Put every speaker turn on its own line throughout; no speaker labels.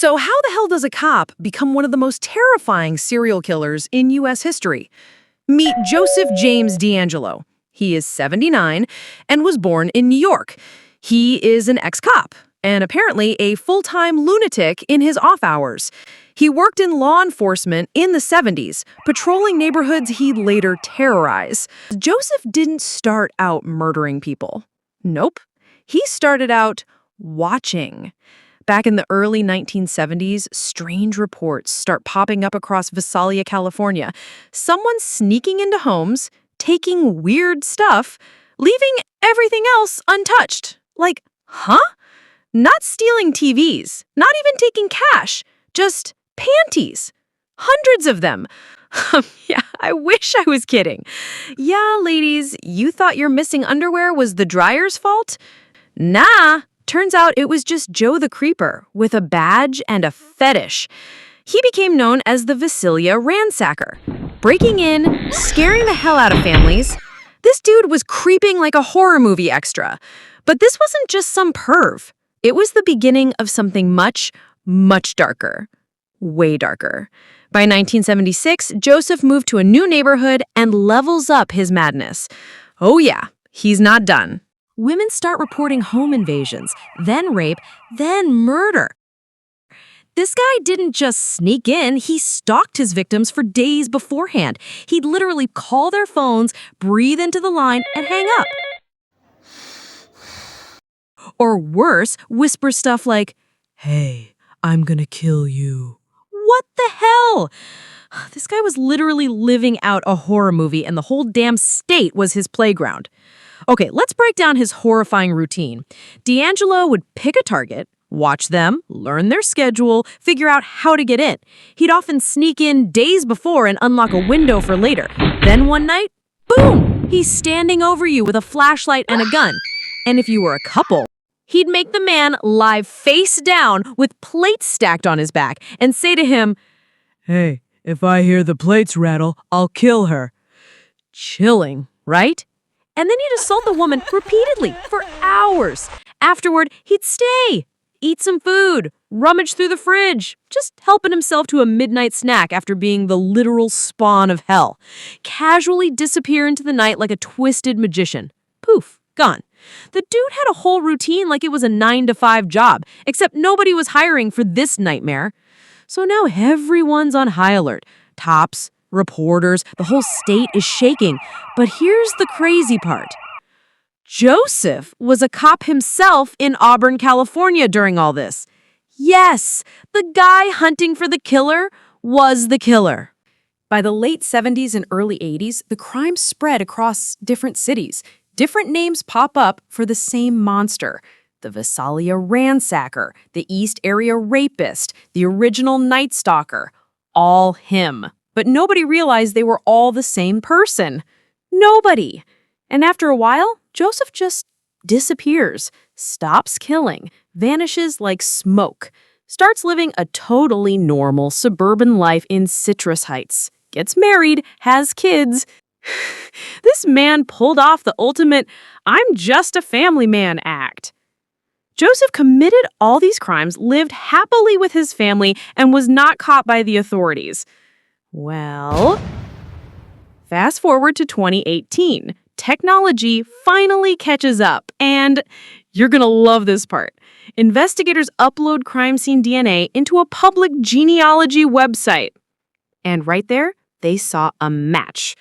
So how the hell does a cop become one of the most terrifying serial killers in U.S. history? Meet Joseph James D'Angelo. He is 79 and was born in New York. He is an ex-cop and apparently a full-time lunatic in his off hours. He worked in law enforcement in the 70s, patrolling neighborhoods he'd later terrorize. Joseph didn't start out murdering people. Nope. He started out watching. Back in the early 1970s, strange reports start popping up across Visalia, California. Someone sneaking into homes, taking weird stuff, leaving everything else untouched. Like, huh? Not stealing TVs, not even taking cash, just panties. Hundreds of them. Yeah, I wish I was kidding. Yeah, ladies, you thought your missing underwear was the dryer's fault? Nah. Turns out it was just Joe the Creeper with a badge and a fetish. He became known as the Visalia Ransacker, breaking in, scaring the hell out of families. This dude was creeping like a horror movie extra. But this wasn't just some perv. It was the beginning of something much, much darker. Way darker. By 1976, Joseph moved to a new neighborhood and levels up his madness. Oh yeah, he's not done. Women start reporting home invasions, then rape, then murder. This guy didn't just sneak in, he stalked his victims for days beforehand. He'd literally call their phones, breathe into the line, and hang up. Or worse, whisper stuff like, "Hey, I'm gonna kill you." What the hell? This guy was literally living out a horror movie and the whole damn state was his playground. Okay, let's break down his horrifying routine. D'Angelo would pick a target, watch them, learn their schedule, figure out how to get in. He'd often sneak in days before and unlock a window for later. Then one night, boom, he's standing over you with a flashlight and a gun. And if you were a couple, he'd make the man lie face down with plates stacked on his back and say to him, "Hey, if I hear the plates rattle, I'll kill her." Chilling, right? And then he'd assault the woman repeatedly for hours. Afterward, he'd stay, eat some food, rummage through the fridge, just helping himself to a midnight snack after being the literal spawn of hell. Casually disappear into the night like a twisted magician. Poof, gone. The dude had a whole routine like it was a 9-to-5 job, except nobody was hiring for this nightmare. So now everyone's on high alert. Cops, reporters, the whole state is shaking. But here's the crazy part. Joseph was a cop himself in Auburn, California during all this. Yes, the guy hunting for the killer was the killer. By the late 70s and early 80s, the crime spread across different cities. Different names pop up for the same monster. The Visalia Ransacker, the East Area Rapist, the original Night Stalker. All him. But nobody realized they were all the same person. Nobody. And after a while, Joseph just disappears, stops killing, vanishes like smoke, starts living a totally normal suburban life in Citrus Heights, gets married, has kids. This man pulled off the ultimate "I'm just a family man" act. Joseph committed all these crimes, lived happily with his family, and was not caught by the authorities. Well, fast forward to 2018. Technology finally catches up, and you're gonna love this part. Investigators upload crime scene DNA into a public genealogy website. And right there, they saw a match.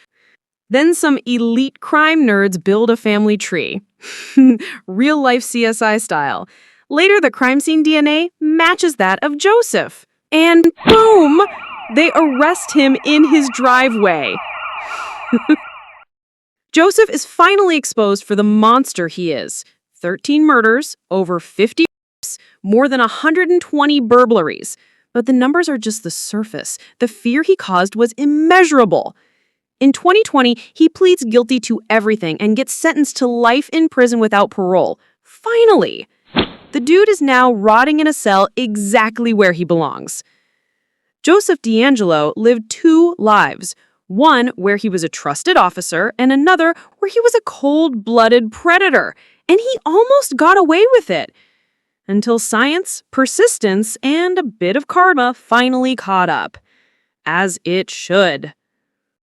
Then some elite crime nerds build a family tree. Real-life CSI style. Later, the crime scene DNA matches that of Joseph. And boom! They arrest him in his driveway. Joseph is finally exposed for the monster he is. 13 murders, over 50 rapes, more than 120 burglaries. But the numbers are just the surface. The fear he caused was immeasurable. In 2020, he pleads guilty to everything and gets sentenced to life in prison without parole. Finally! The dude is now rotting in a cell exactly where he belongs. Joseph D'Angelo lived two lives. One where he was a trusted officer and another where he was a cold-blooded predator. And he almost got away with it.
until science, persistence, and a bit of karma finally caught up. As it should.